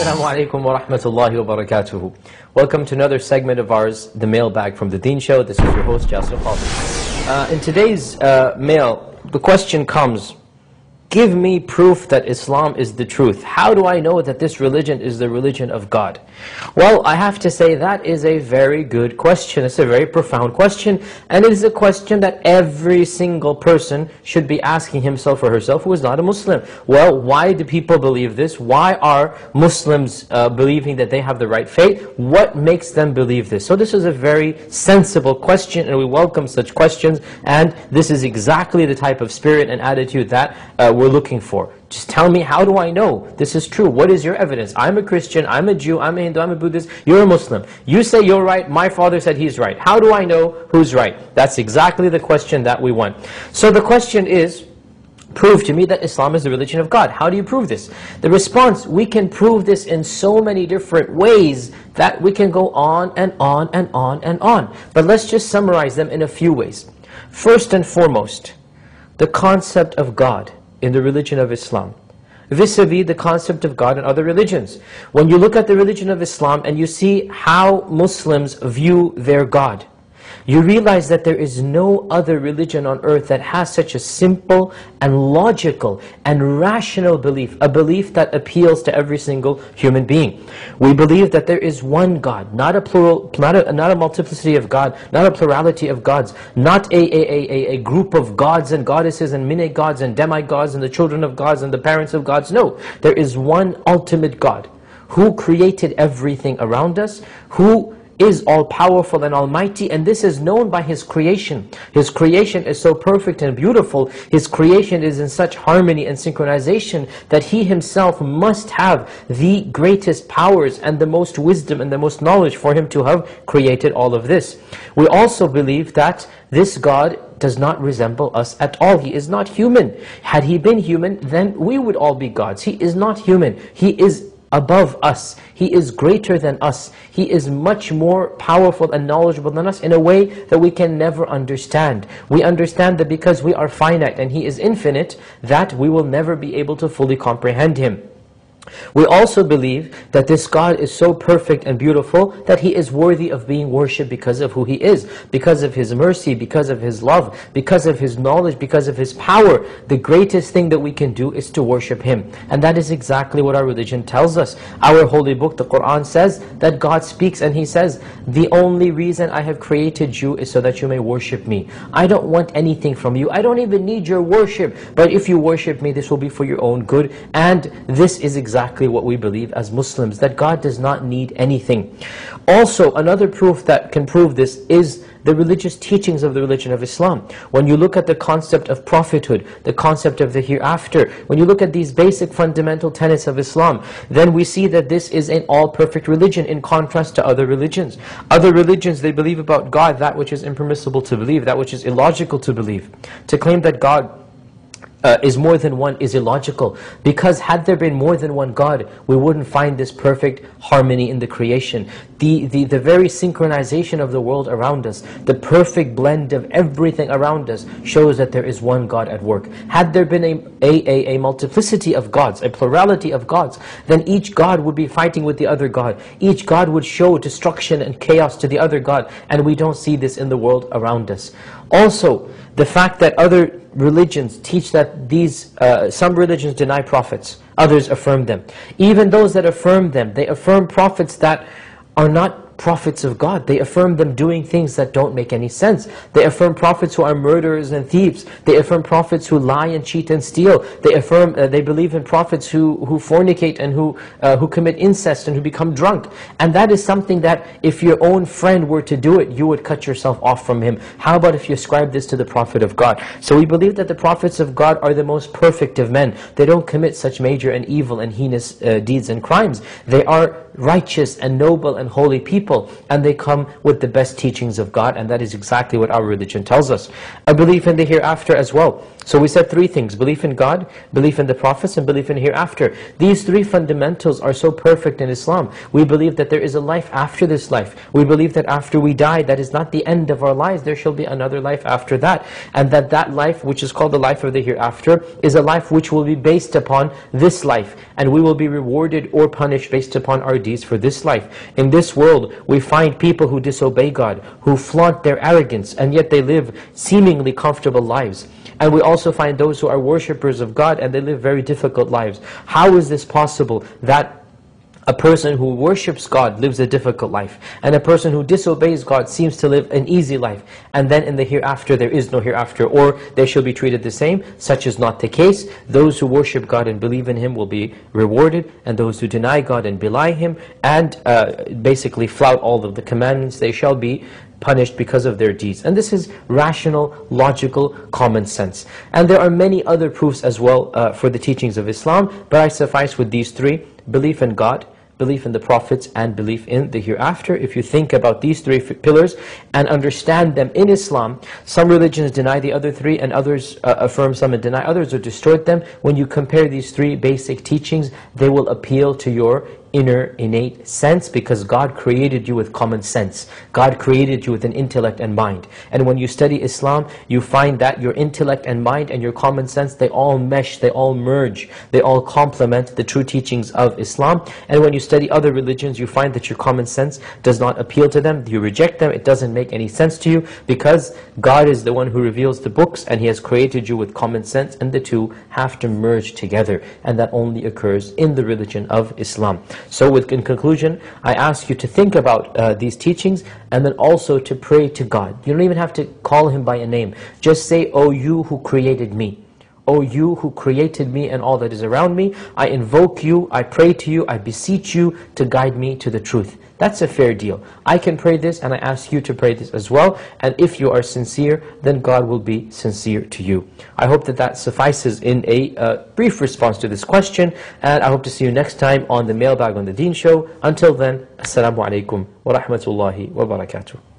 Assalamu alaikum wa rahmatullahi wa barakatuhu. Welcome to another segment of ours, The Mailbag from the Deen Show. This is your host, Jasir Qadhi. In today's mail, the question comes, give me proof that Islam is the truth. How do I know that this religion is the religion of God? Well, I have to say that is a very good question. It's a very profound question, and it is a question that every single person should be asking himself or herself who is not a Muslim. Well, why do people believe this? Why are Muslims believing that they have the right faith? What makes them believe this? So this is a very sensible question, and we welcome such questions, and this is exactly the type of spirit and attitude that we're looking for. Just tell me, how do I know this is true? What is your evidence? I'm a Christian, I'm a Jew, I'm a Hindu, I'm a Buddhist, you're a Muslim. You say you're right, my father said he's right. How do I know who's right? That's exactly the question that we want. So the question is, prove to me that Islam is the religion of God. How do you prove this? The response, we can prove this in so many different ways that we can go on and on and on and on. But let's just summarize them in a few ways. First and foremost, the concept of God in the religion of Islam, vis-a-vis the concept of God in other religions. When you look at the religion of Islam and you see how Muslims view their God, you realize that there is no other religion on earth that has such a simple and logical and rational belief, a belief that appeals to every single human being. We believe that there is one God, not a plural, not a multiplicity of God, not a plurality of gods, not a group of gods and goddesses and mini-gods and demigods and the children of gods and the parents of gods. No, there is one ultimate God who created everything around us, who is all-powerful and almighty, and this is known by His creation. His creation is so perfect and beautiful, His creation is in such harmony and synchronization that He Himself must have the greatest powers and the most wisdom and the most knowledge for Him to have created all of this. We also believe that this God does not resemble us at all. He is not human. Had He been human, then we would all be gods. He is not human. He is above us. He is greater than us. He is much more powerful and knowledgeable than us in a way that we can never understand. We understand that because we are finite and He is infinite, that we will never be able to fully comprehend Him. We also believe that this God is so perfect and beautiful that He is worthy of being worshipped because of who He is, because of His mercy, because of His love, because of His knowledge, because of His power. The greatest thing that we can do is to worship Him. And that is exactly what our religion tells us. Our holy book, the Quran, says that God speaks and He says, the only reason I have created you is so that you may worship me. I don't want anything from you. I don't even need your worship. But if you worship me, this will be for your own good. And this is exactly what we believe as Muslims, that God does not need anything. Also, another proof that can prove this is the religious teachings of the religion of Islam. When you look at the concept of prophethood, the concept of the hereafter, when you look at these basic fundamental tenets of Islam, then we see that this is an all-perfect religion in contrast to other religions. Other religions, they believe about God that which is impermissible to believe, that which is illogical to believe. To claim that God is more than one is illogical, because had there been more than one God, we wouldn't find this perfect harmony in the creation. The very synchronization of the world around us, the perfect blend of everything around us shows that there is one God at work. Had there been a multiplicity of gods, a plurality of gods, then each God would be fighting with the other God. Each God would show destruction and chaos to the other God, and we don't see this in the world around us. Also, the fact that other religions teach that some religions deny prophets, others affirm them. Even those that affirm them, they affirm prophets that are not prophets of God. They affirm them doing things that don't make any sense. They affirm prophets who are murderers and thieves. They affirm prophets who lie and cheat and steal. They affirm, they believe in prophets who fornicate and who commit incest and who become drunk. And that is something that if your own friend were to do it, you would cut yourself off from him. How about if you ascribe this to the Prophet of God? So we believe that the prophets of God are the most perfect of men. They don't commit such major and evil and heinous deeds and crimes. They are righteous and noble and holy people. people, and they come with the best teachings of God, and that is exactly what our religion tells us. A belief in the hereafter as well. So we said three things: belief in God, belief in the prophets, and belief in hereafter. These three fundamentals are so perfect in Islam. We believe that there is a life after this life. We believe that after we die, that is not the end of our lives. There shall be another life after that. And that life, which is called the life of the hereafter, is a life which will be based upon this life. And we will be rewarded or punished based upon our deeds for this life. In this world, we find people who disobey God, who flaunt their arrogance, and yet they live seemingly comfortable lives. And we also find those who are worshippers of God, and they live very difficult lives. How is this possible that a person who worships God lives a difficult life, and a person who disobeys God seems to live an easy life, and then in the hereafter there is no hereafter, or they shall be treated the same? Such is not the case. Those who worship God and believe in Him will be rewarded, and those who deny God and belie Him and basically flout all of the commandments, they shall be punished because of their deeds. And this is rational, logical, common sense. And there are many other proofs as well for the teachings of Islam, but I suffice with these three: belief in God, belief in the prophets, and belief in the hereafter. If you think about these three pillars and understand them in Islam, some religions deny the other three, and others affirm some and deny others or distort them. When you compare these three basic teachings, they will appeal to your inner innate sense, because God created you with common sense. God created you with an intellect and mind. And when you study Islam, you find that your intellect and mind and your common sense, they all mesh, they all merge, they all complement the true teachings of Islam. And when you study other religions, you find that your common sense does not appeal to them. You reject them. It doesn't make any sense to you, because God is the one who reveals the books, and He has created you with common sense, and the two have to merge together. And that only occurs in the religion of Islam. So in conclusion, I ask you to think about these teachings, and then also to pray to God. You don't even have to call Him by a name. Just say, "O you who created me. O you who created me and all that is around me, I invoke you, I pray to you, I beseech you to guide me to the truth." That's a fair deal. I can pray this, and I ask you to pray this as well. And if you are sincere, then God will be sincere to you. I hope that suffices in a brief response to this question, and I hope to see you next time on the Mailbag on the Deen Show. Until then, Assalamu alaikum wa rahmatullahi wa barakatuh.